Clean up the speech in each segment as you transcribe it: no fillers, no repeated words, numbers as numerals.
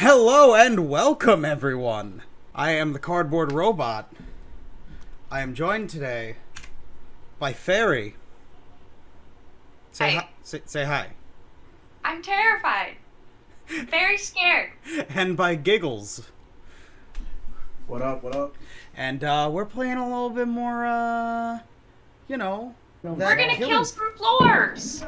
Hello and welcome, everyone. I am the Cardboard Robot. I am joined today by Fairy. Say hi. Say hi. I'm terrified. Very scared. And by Giggles. What up, what up? And we're playing a little bit more, We're gonna kill some floors.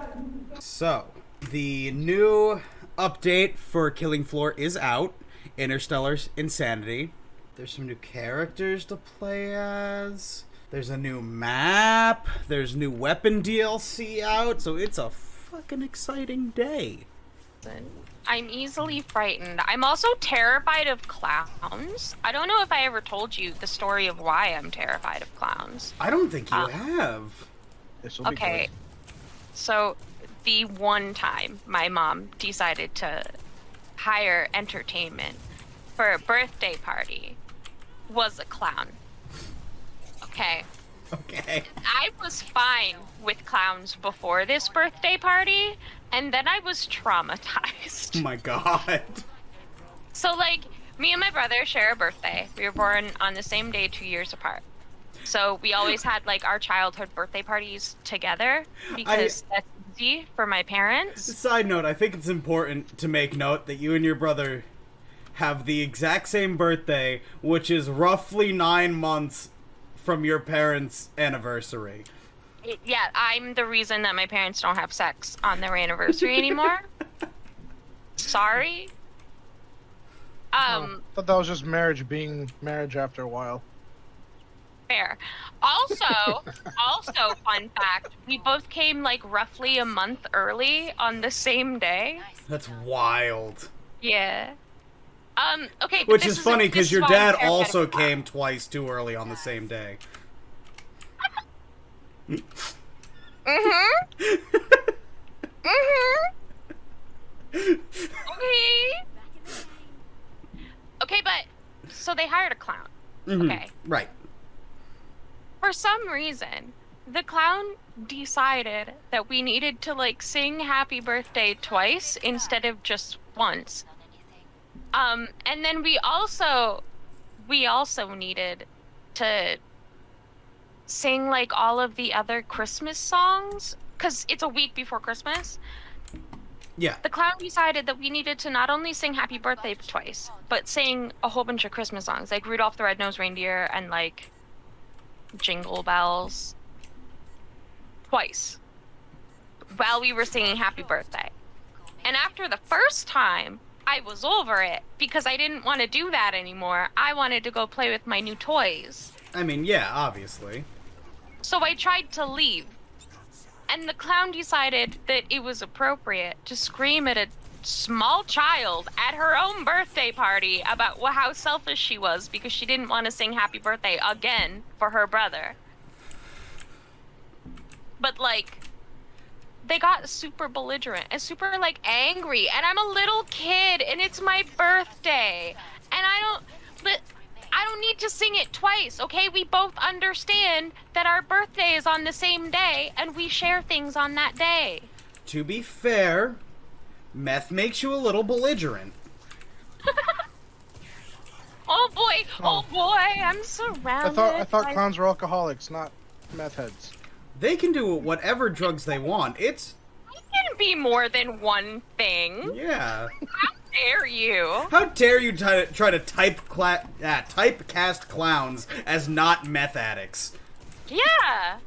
So, the new update for Killing Floor is out. Interstellar's Insanity. There's some new characters to play as. There's a new map. There's new weapon DLC out. So it's a fucking exciting day. I'm easily frightened. I'm also terrified of clowns. I don't know if I ever told you the story of why I'm terrified of clowns. I don't think you have. Okay, so the one time my mom decided to hire entertainment for a birthday party was a clown. Okay. I was fine with clowns before this birthday party, and then I was traumatized. Oh my god. So, me and my brother share a birthday. We were born on the same day, 2 years apart. So we always had, our childhood birthday parties together, because that's easy for my parents. Side note, I think it's important to make note that you and your brother have the exact same birthday, which is roughly 9 months from your parents' anniversary. Yeah, I'm the reason that my parents don't have sex on their anniversary anymore. Sorry. I thought that was just marriage being marriage after a while. Fair. Also, fun fact, we both came roughly a month early on the same day. That's wild. Yeah. Okay. Which is funny because your dad also came twice too early on the same day. Okay, but so they hired a clown. Okay. Right. For some reason, the clown decided that we needed to sing happy birthday twice instead of just once. And then we also needed to sing all of the other Christmas songs, because it's a week before Christmas. Yeah. The clown decided that we needed to not only sing happy birthday twice, but sing a whole bunch of Christmas songs, like Rudolph the Red-Nosed Reindeer and Jingle Bells twice while we were singing happy birthday. And after the first time, I was over it because I didn't want to do that anymore. I wanted to go play with my new toys. I mean, yeah, obviously. So I tried to leave. And the clown decided that it was appropriate to scream at a small child at her own birthday party about how selfish she was because she didn't want to sing happy birthday again for her brother. But they got super belligerent and super angry, and I'm a little kid and it's my birthday and I don't need to sing it twice, okay? We both understand that our birthday is on the same day and we share things on that day. To be fair, meth makes you a little belligerent. Oh boy, I'm surrounded. I thought clowns were alcoholics, not meth heads. They can do whatever drugs they want. It can be more than one thing. Yeah. How dare you? How dare you try to typecast clowns as not meth addicts? Yeah.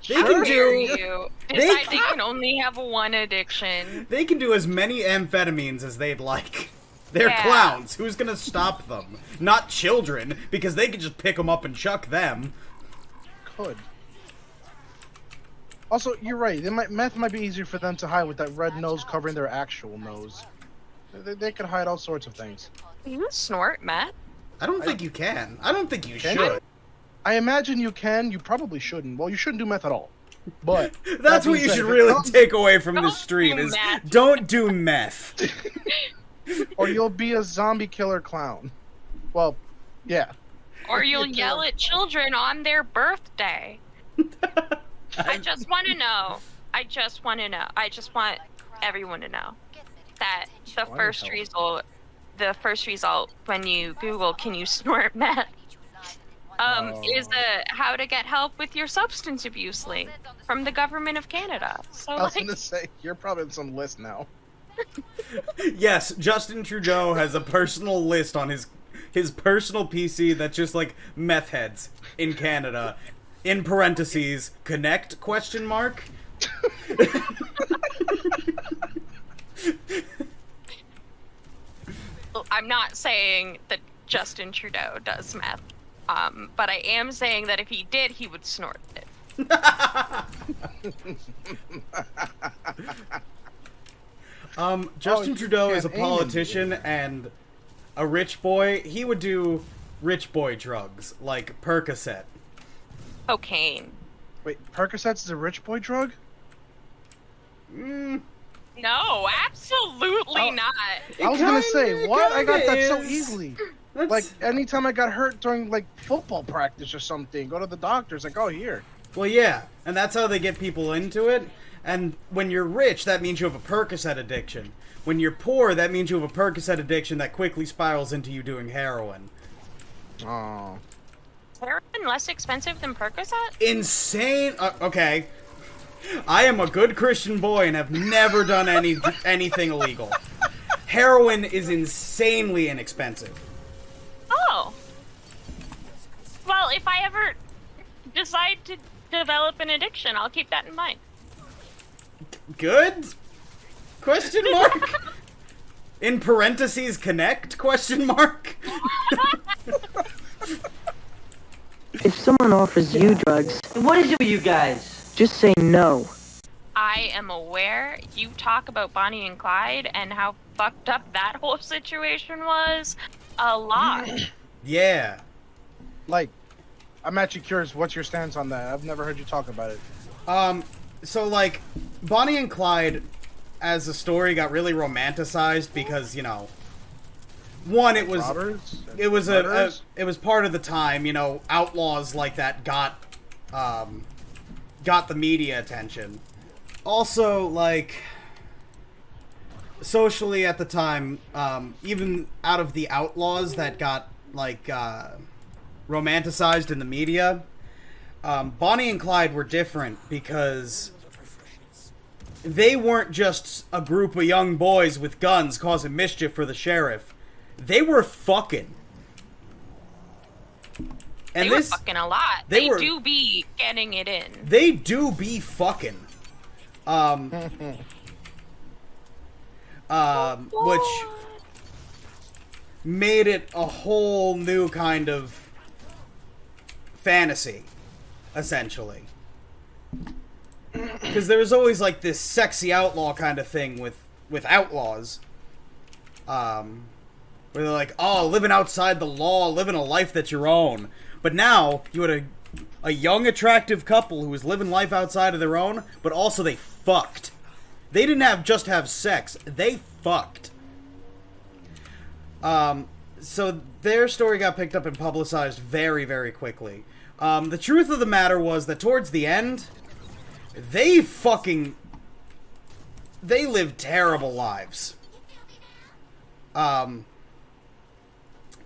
They can Decide they can only have one addiction. They can do as many amphetamines as they'd like. They're clowns. Who's gonna stop them? Not children, because they can just pick them up and chuck them. Could. Also, you're right. Meth might be easier for them to hide with that red nose covering their actual nose. They could hide all sorts of things. You snort meth? I don't think you can. I don't think you should. I imagine you can. You probably shouldn't. Well, you shouldn't do meth at all. But that's what you should really take away from the stream is don't do meth. Or you'll be a zombie killer clown. Well, yeah. Or you'll yell at children on their birthday. I just want to know. I just want everyone to know that the Oh, I first know. result when you Google "can you snort meth" is a how to get help with your substance abuse link from the government of Canada. So I was like, gonna say, you're probably on some list now. Yes, Justin Trudeau has a personal list on his personal PC that's just like meth heads in Canada. In parentheses, connect question mark. I'm not saying that Justin Trudeau does meth, but I am saying that if he did, he would snort it. Justin you Trudeau is a can't aim and do politician and a rich boy. He would do rich boy drugs like Percocet. Cocaine. Wait, Percocets is a rich boy drug? No, absolutely Oh. not. I was gonna say, kinda- what? I got kinda that so is. easily. That's- Like, anytime I got hurt during, like, football practice or something, go to the doctor's, like, oh, here. Well, yeah, and that's how they get people into it. And when you're rich, that means you have a Percocet addiction. When you're poor, that means you have a Percocet addiction that quickly spirals into you doing heroin. Oh. Heroin less expensive than Percocet? Insane. Okay, I am a good Christian boy and have never done anything illegal. Heroin is insanely inexpensive. Oh. Well, if I ever decide to develop an addiction, I'll keep that in mind. Good? Question mark? In parentheses, connect? Question mark? If someone offers you drugs, What is it with you guys? just say no. I am aware you talk about Bonnie and Clyde and how fucked up that whole situation was a lot. Yeah. Like, I'm actually curious, what's your stance on that? I've never heard you talk about it. So, like, Bonnie and Clyde, as a story, got really romanticized because, you know, one, it was Robbers? it was Murderers? it was part of the time, you know, outlaws like that got the media attention. Also, like, socially at the time, even out of the outlaws that got like romanticized in the media, Bonnie and Clyde were different because they weren't just a group of young boys with guns causing mischief for the sheriff. They were fucking. And They were fucking a lot. they They were- do be getting it in. They do be fucking. Which made it a whole new kind of fantasy, essentially. Because there was always like this sexy outlaw kind of thing with outlaws. Where they're like, oh, living outside the law, living a life that's your own. But now, you had a young, attractive couple who was living life outside of their own, but also they fucked. They didn't just have sex, they fucked. So their story got picked up and publicized very, very quickly. The truth of the matter was that towards the end, they lived terrible lives.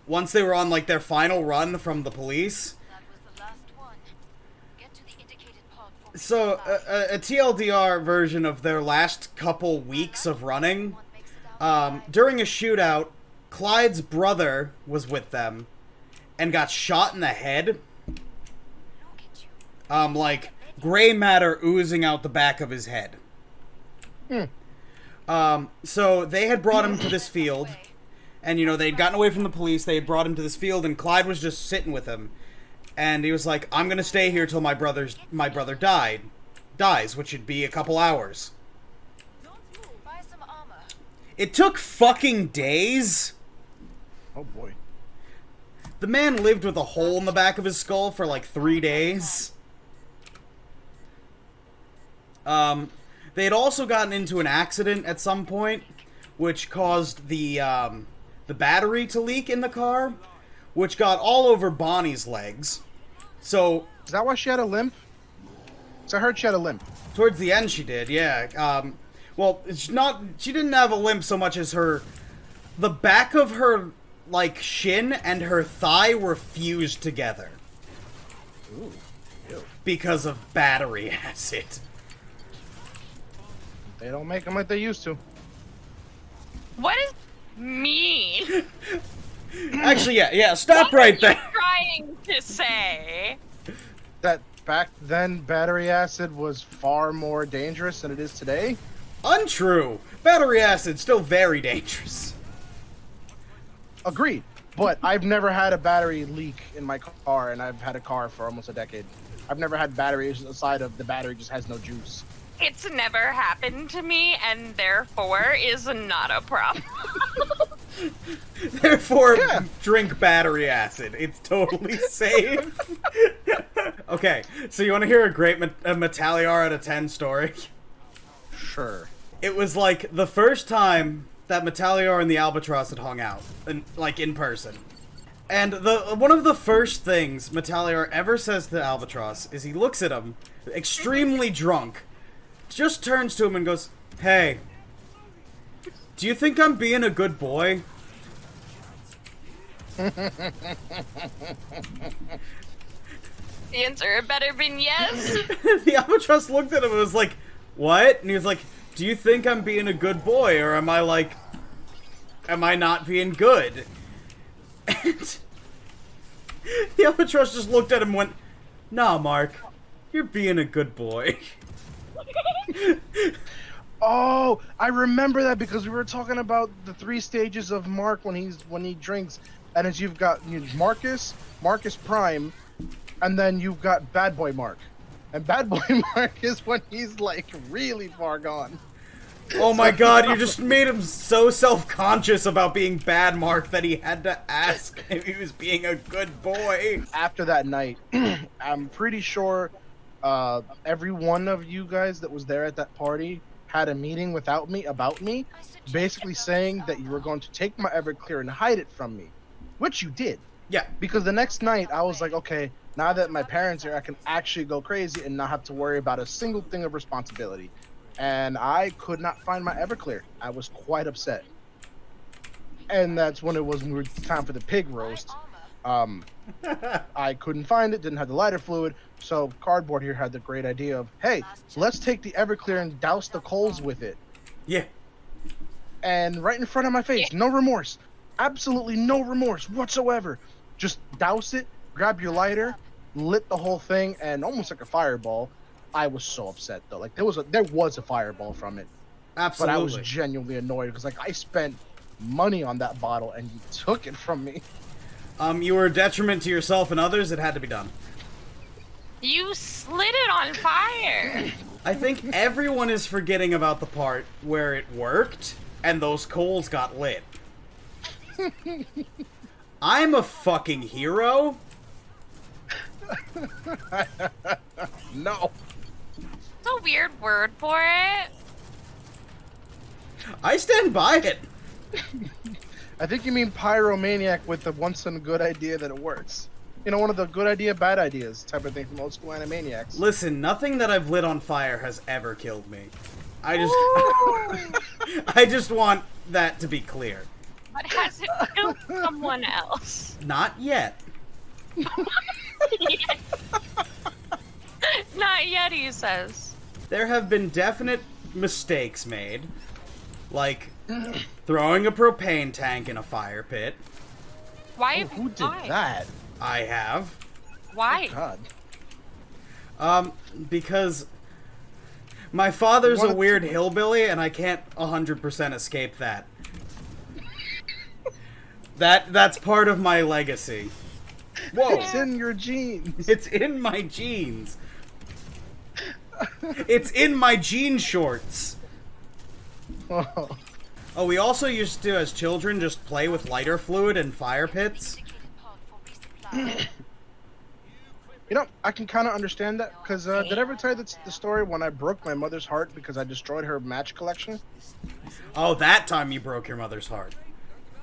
Once they were on, like, their final run from the police. So, a TLDR version of their last couple weeks of running. During a shootout, Clyde's brother was with them and got shot in the head. Like, gray matter oozing out the back of his head. So they had brought him to this field, and, you know, they'd gotten away from the police, they had brought him to this field, and Clyde was just sitting with him. And he was like, I'm gonna stay here till my brother dies, which should be a couple hours. It took fucking days. Oh, boy. The man lived with a hole in the back of his skull for like 3 days. They had also gotten into an accident at some point, which caused the battery to leak in the car, which got all over Bonnie's legs. So Is that why she had a limp? 'Cause I heard she had a limp. towards the end she did, yeah. Well, it's not. She didn't have a limp so much as the back of her like shin and her thigh were fused together. Ooh. Ew. Because of battery acid. They don't make them like they used to. What does mean? Actually, yeah. Stop What right are there. you trying to say? That back then, battery acid was far more dangerous than it is today. Untrue. Battery acid still very dangerous. Agreed. But I've never had a battery leak in my car, and I've had a car for almost a decade. I've never had batteries aside of the battery just has no juice. It's never happened to me, and therefore is not a problem. Therefore, Yeah. drink battery acid. It's totally safe. Okay, so you want to hear a great Metaliar out of 10 story? Sure. It was like the first time that Metaliar and the Albatross had hung out, in person. And one of the first things Metaliar ever says to Albatross is he looks at him, extremely drunk, just turns to him and goes, "Hey, do you think I'm being a good boy?" The answer better been yes. The Albatross looked at him and was like, "What?" And he was like, "Do you think I'm being a good boy, or am I not being good?" And the Albatross just looked at him and went, "Nah, Mark, you're being a good boy." Oh, I remember that because we were talking about the 3 stages of Mark when he drinks, and as you've got Marcus Prime, and then you've got Bad Boy Mark, and Bad Boy Mark is when he's like really far gone. Oh my god, you just made him so self-conscious about being bad, Mark, that he had to ask if he was being a good boy. After that night, I'm pretty sure every one of you guys that was there at that party had a meeting without me about me, basically saying that you were going to take my Everclear and hide it from me, which you did. Yeah. Because the next night I was like, okay, now that my parents are, I can actually go crazy and not have to worry about a single thing of responsibility. And I could not find my Everclear. I was quite upset. And that's when it was time for the pig roast. I couldn't find it, didn't have the lighter fluid, so Cardboard here had the great idea of, hey, let's take the Everclear and douse the coals with it. Yeah. And right in front of my face, no remorse. Absolutely no remorse whatsoever. Just douse it, grab your lighter, lit the whole thing, and almost like a fireball. I was so upset though. Like there was a fireball from it. Absolutely. But I was genuinely annoyed because like I spent money on that bottle and you took it from me. You were a detriment to yourself and others. It had to be done. You slid it on fire. I think everyone is forgetting about the part where it worked and those coals got lit. I'm a fucking hero. No. It's a weird word for it. I stand by it. I think you mean pyromaniac with the once in a good idea that it works. You know, one of the good idea, bad ideas type of thing from old school Animaniacs. Listen, nothing that I've lit on fire has ever killed me. I just want that to be clear. But has it killed someone else? Not yet. Not yet, he says. There have been definite mistakes made, like throwing a propane tank in a fire pit. Why? Oh, who did why? that? I have. Why? God. Because my father's a weird hillbilly, and I can't 100% escape that. That's part of my legacy. Whoa. It's in your genes. It's in my jeans. It's in my jean shorts. Oh. Oh, we also used to, as children, just play with lighter fluid in fire pits. You know, I can kind of understand that, because did I ever tell you the story when I broke my mother's heart because I destroyed her match collection? Oh, that time you broke your mother's heart.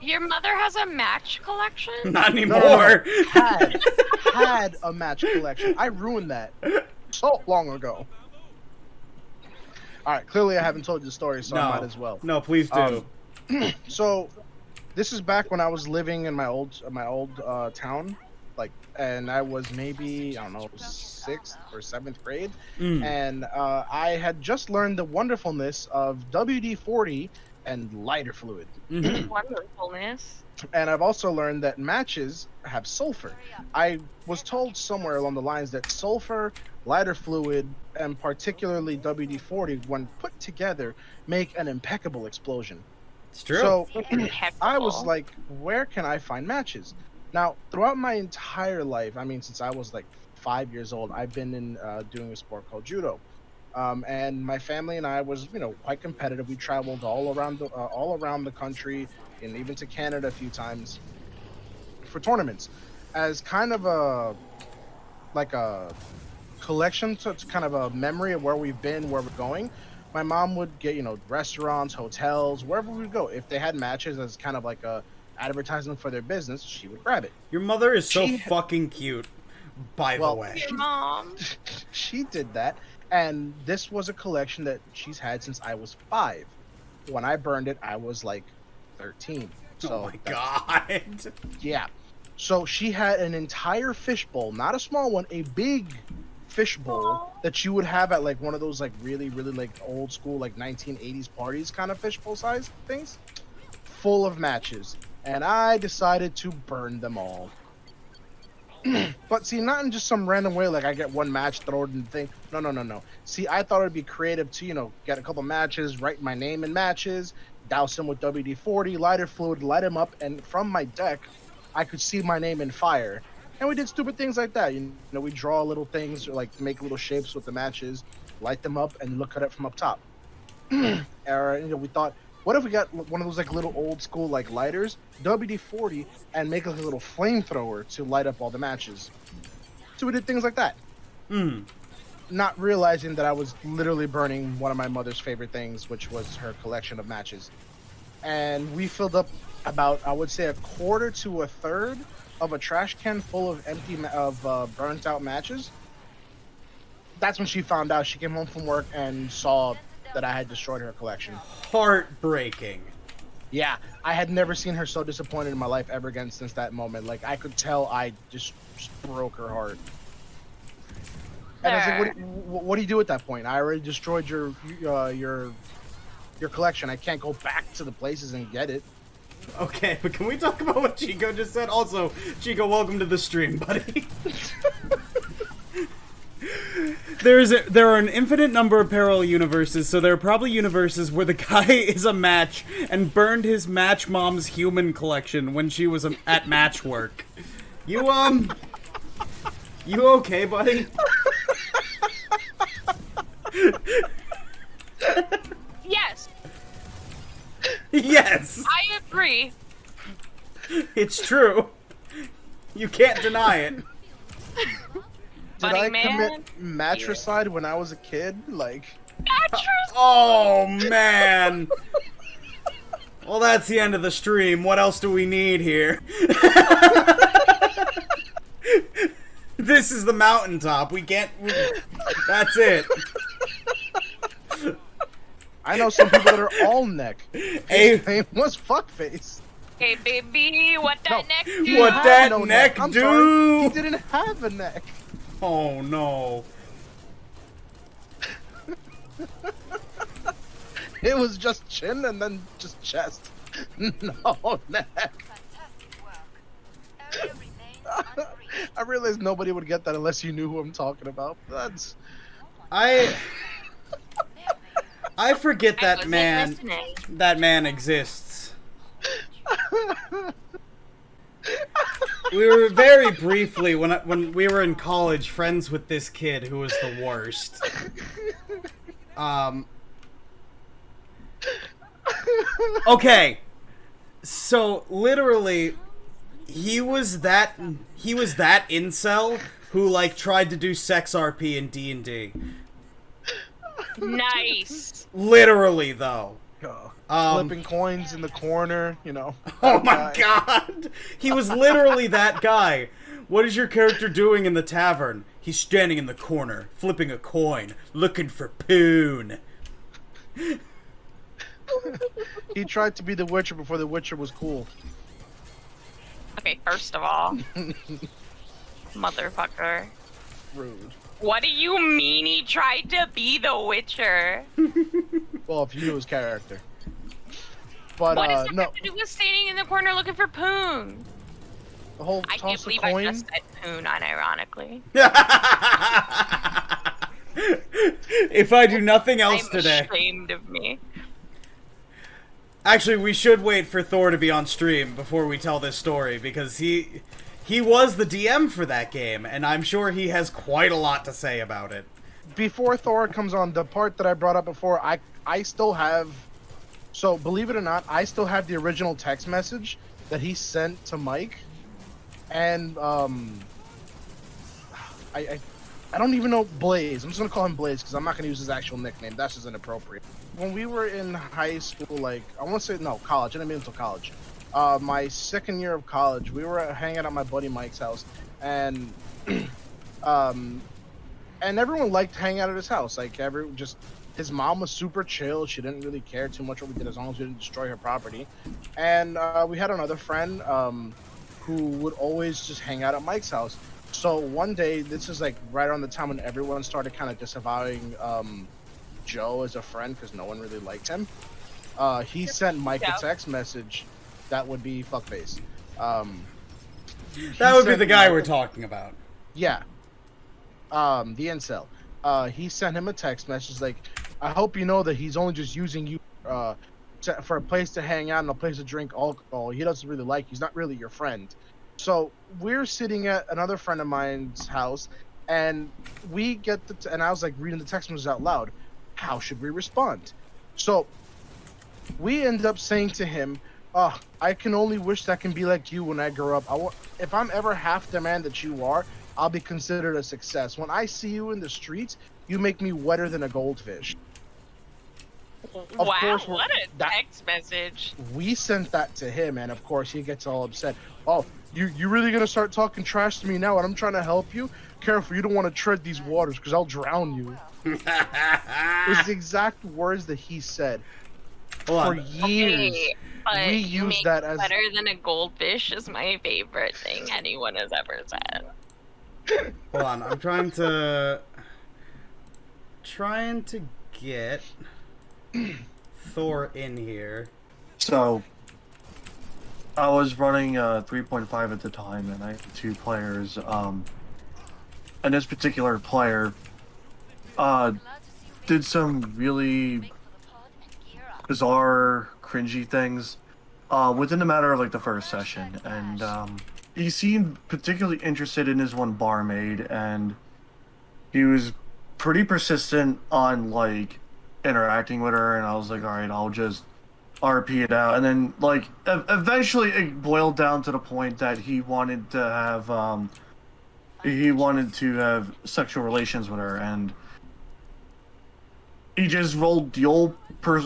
Your mother has a match collection? Not anymore. Had a match collection. I ruined that so long ago. All right, clearly I haven't told you the story, so I might as well. No, please do. So, this is back when I was living in my old town, like, and I was maybe, I don't know, 6th or 7th grade, and I had just learned the wonderfulness of WD-40 and lighter fluid. Wonderfulness. And I've also learned that matches have sulfur. I was told somewhere along the lines that sulfur, lighter fluid, and particularly WD-40, when put together, make an impeccable explosion. It's true. So I was like, where can I find matches? Now, throughout my entire life, I mean, since I was like 5 years old, I've been in doing a sport called judo. And my family and I was, quite competitive. We traveled all around the country, and even to Canada a few times for tournaments, as kind of a collection. So it's kind of a memory of where we've been, where we're going. My mom would get, restaurants, hotels, wherever we would go. If they had matches as kind of like a advertisement for their business, she would grab it. Your mother is so fucking cute, by the way. Your mom. She did that. And this was a collection that she's had since I was 5. When I burned it, I was like 13. So oh my god. Yeah. So she had an entire fishbowl, not a small one, a big fishbowl that you would have at like one of those like really, really like old school like 1980s parties kind of fishbowl size things, full of matches. And I decided to burn them all. But see, not in just some random way, like I get one match, throw it in the thing. No. See, I thought it'd be creative to, get a couple matches, write my name in matches, douse them with WD-40, lighter fluid, light them up, and from my deck, I could see my name in fire. And we did stupid things like that. We draw little things, or like make little shapes with the matches, light them up, and look at it from up top. Or, we thought, what if we got one of those like little old school like lighters, WD-40, and make like a little flamethrower to light up all the matches? So we did things like that. Not realizing that I was literally burning one of my mother's favorite things, which was her collection of matches. And we filled up about, I would say, a quarter to a third of a trash can full of burnt out matches. That's when she found out. She came home from work and saw that I had destroyed her collection. Heartbreaking. Yeah, I had never seen her so disappointed in my life ever again since that moment. Like, I could tell I just broke her heart. And I was like, what do you do at that point? I already destroyed your collection. I can't go back to the places and get it. Okay, but can we talk about what Chico just said? Also, Chico, welcome to the stream, buddy. There are an infinite number of parallel universes, so there are probably universes where the guy is a match and burned his match mom's human collection when she was at match work. You okay, buddy? Yes. Yes. I agree. It's true. You can't deny it. Did I commit matricide when I was a kid? Like, oh man. Well, that's the end of the stream. What else do we need here? This is the mountaintop. We can't. That's it. I know some people that are all neck. His name was Fuckface. Hey, baby, what that neck do? What that neck I'm do? sorry, he didn't have a neck. Oh no. It was just chin and then just chest. No neck. I realized nobody would get that unless you knew who I'm talking about. That's. I forget that man. That man exists. We were very briefly, when we were in college, friends with this kid who was the worst. Okay, so literally, he was that incel who like tried to do sex RP in D&D. Nice. Literally, though. Flipping coins in the corner, Oh my god! He was literally that guy. What is your character doing in the tavern? He's standing in the corner, flipping a coin, looking for poon. He tried to be the Witcher before the Witcher was cool. Okay, first of all, motherfucker. Rude. What do you mean he tried to be the Witcher? Well, if you knew his character. But What does that no, have to do with standing in the corner looking for Poon? the whole I can't toss a believe I coin. just said Poon unironically. If I do nothing else I'm today. ashamed of me. Actually, we should wait for Thor to be on stream before we tell this story, because he was the DM for that game, and I'm sure he has quite a lot to say about it. Before Thor comes on, the part that I brought up before, I still have. So believe it or not, I still have the original text message that he sent to Mike, and I don't even know Blaze. I'm just gonna call him Blaze because I'm not gonna use his actual nickname. That's just inappropriate. When we were in high school, like I want to say no college. I didn't mean until college. My second year of college, we were hanging out at my buddy Mike's house, and and everyone liked hanging out at his house. Like his mom was super chill. She didn't really care too much what we did as long as we didn't destroy her property. And we had another friend who would always just hang out at Mike's house. So one day, this is like right around the time when everyone started kind of disavowing Joe as a friend because no one really liked him. He sent Mike a text message that would be fuckface. That would be the guy we're talking about. Yeah. The incel. He sent him a text message like, I hope you know that he's only just using you for a place to hang out and a place to drink alcohol. He doesn't really like you. He's not really your friend. So we're sitting at another friend of mine's house, and we get and I was like reading the text message out loud. How should we respond? So we ended up saying to him, "Oh, I can only wish that can be like you when I grow up. If I'm ever half the man that you are, I'll be considered a success. When I see you in the streets, you make me wetter than a goldfish." Wow, what a text message. We sent that to him, and of course he gets all upset. Oh, you really gonna start talking trash to me now and I'm trying to help you? Careful, you don't want to tread these waters because I'll drown you. It's the exact words that he said. For years, but we you used make that as better than a goldfish is my favorite thing anyone has ever said. Hold on, I'm trying to get Thor in here. So, I was running 3.5 at the time, and I had 2 players. And this particular player did some really bizarre, cringy things within a matter of like the first session, and he seemed particularly interested in his one barmaid, and he was pretty persistent on like interacting with her, and I was like, all right, I'll just RP it out. And then like eventually it boiled down to the point that he wanted to have sexual relations with her, and he just rolled the old for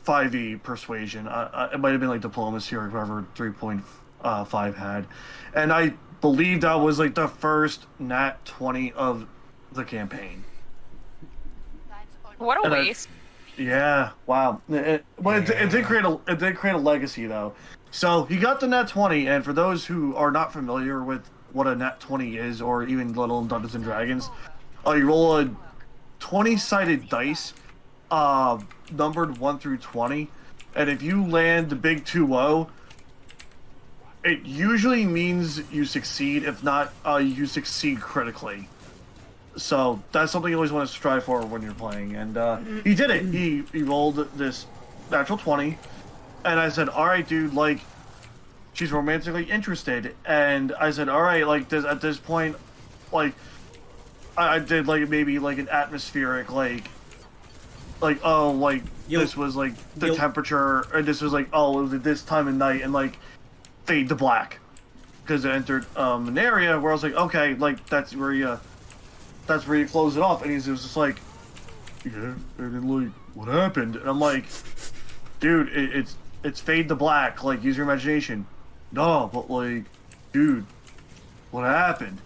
5e persuasion. It might have been like diplomacy or whoever 3.5 had, and I believe that was like the first nat 20 of the campaign. What a waste. Yeah, wow. It did create a legacy though. So he got the nat 20, and for those who are not familiar with what a nat 20 is, or even let alone Dungeons and Dragons, you roll a 20-sided dice, numbered 1 through 20, and if you land the big 2-0, it usually means you succeed. If not, you succeed critically. So that's something you always want to strive for when you're playing, and he did it. He rolled this natural 20, and I said, all right, dude, like, she's romantically interested, and I said, all right, like, at this point, like, I did, like, maybe, like, an atmospheric, like, oh, like, this was, like, the temperature, and this was, like, oh, it was at this time of night, and, like, fade to black, because it entered an area where I was like, okay, like, that's where you close it off, and he was just like, yeah, and then, like, what happened? And I'm like, dude, it's fade to black, like, use your imagination. No, but, like, dude, what happened?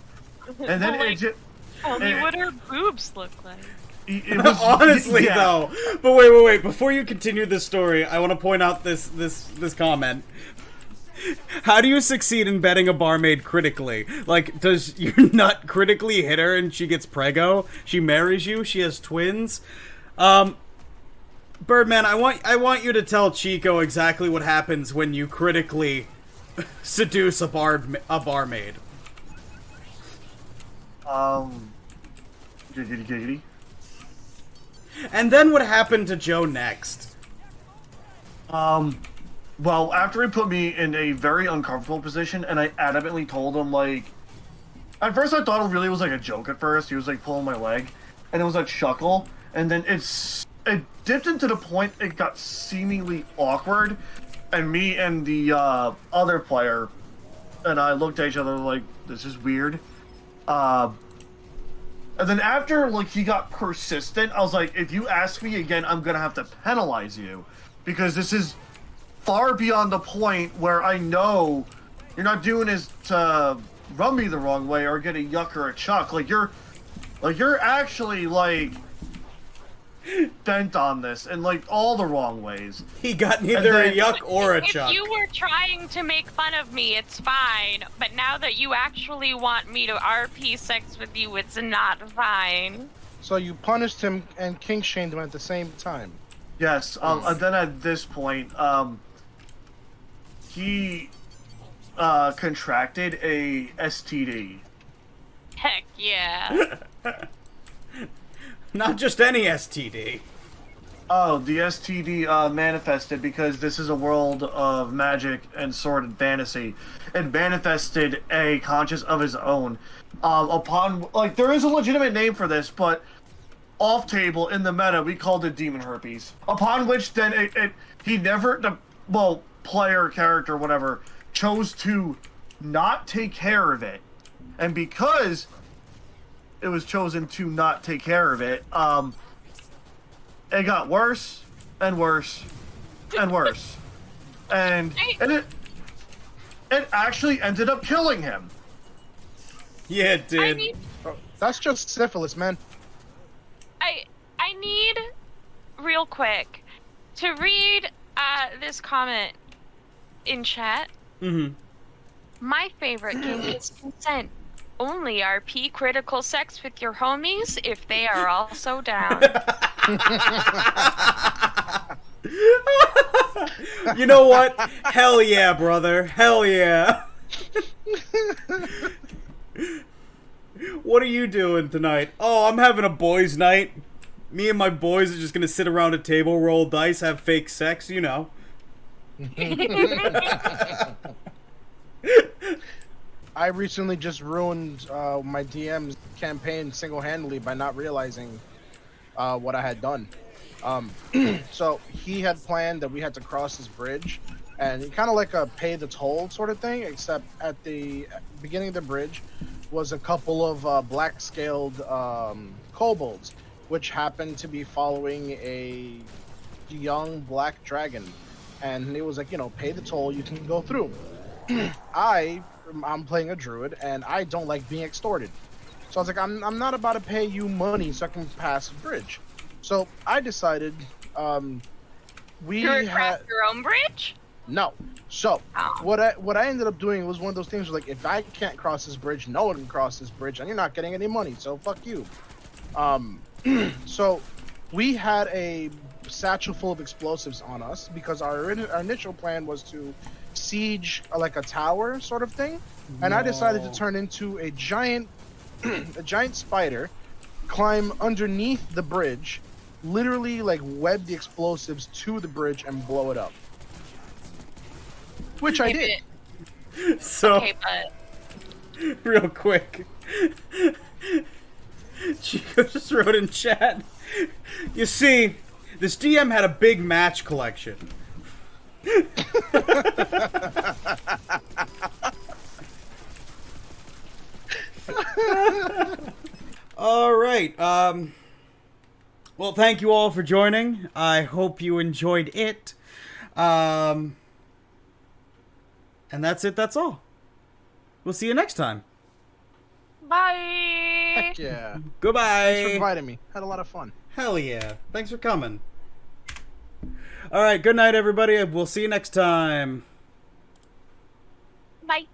And then like, it just... Tell me what her boobs look like. it was Honestly, yeah. though. But wait. Before you continue this story, I want to point out this comment. How do you succeed in betting a barmaid critically? Like, does your nut critically hit her and she gets preggo? She marries you? She has twins? Birdman, I want you to tell Chico exactly what happens when you critically seduce a barmaid. Giggity. And then what happened to Joe next? Well, after he put me in a very uncomfortable position, and I adamantly told him, like... At first I thought it really was like a joke at first. He was like pulling my leg, and it was a chuckle, and then it dipped into the point it got seemingly awkward, and me and the other player and I looked at each other like, this is weird. And then after, like, he got persistent, I was like, if you ask me again, I'm gonna have to penalize you, because this is far beyond the point where I know you're not doing this to rub me the wrong way or get a yuck or a chuck. You're actually, like, bent on this in, like, all the wrong ways. He got neither a yuck or a chuck. If you were trying to make fun of me, it's fine. But now that you actually want me to RP sex with you, it's not fine. So you punished him and king shamed him at the same time. Yes. And then at this point, he contracted a STD. Heck yeah. Not just any STD. Oh, the STD manifested because this is a world of magic and sordid fantasy. It manifested a conscience of his own. There is a legitimate name for this, but off table in the meta, we called it demon herpes. Upon which then player, character, whatever, chose to not take care of it. And because it was chosen to not take care of it, it got worse and worse and worse. And it actually ended up killing him. Yeah, it did. That's just syphilis, man. I need, real quick, to read this comment in chat. Mm-hmm. My favorite game is consent. Only RP critical sex with your homies if they are also down. You know what? Hell yeah, brother. Hell yeah. What are you doing tonight? Oh, I'm having a boys' night. Me and my boys are just gonna sit around a table, roll dice, have fake sex, you know. I recently just ruined my DM's campaign single-handedly by not realizing what I had done. So he had planned that we had to cross this bridge, and kind of like a pay the toll sort of thing, except at the beginning of the bridge was a couple of black-scaled kobolds, which happened to be following a young black dragon. And it was like, pay the toll, you can go through. I'm playing a druid, and I don't like being extorted. So I was like, I'm not about to pay you money so I can pass the bridge. So I decided, we You had craft your own bridge? no. So Oh. what I ended up doing was one of those things where, like, if I can't cross this bridge, no one can cross this bridge, and you're not getting any money. So fuck you. So we had a satchel full of explosives on us because our initial plan was to siege like a tower sort of thing, and I decided to turn into a giant spider, climb underneath the bridge, literally like web the explosives to the bridge and blow it up, which I did. So, Okay, but real quick. Chico just wrote in chat. You see, this DM had a big match collection. All right. Well, thank you all for joining. I hope you enjoyed it. And that's it. That's all. We'll see you next time. Bye. Heck yeah. Thanks for Goodbye. inviting me. Had a lot of fun. Hell yeah. Thanks for coming. All right, good night, everybody. We'll see you next time. Bye.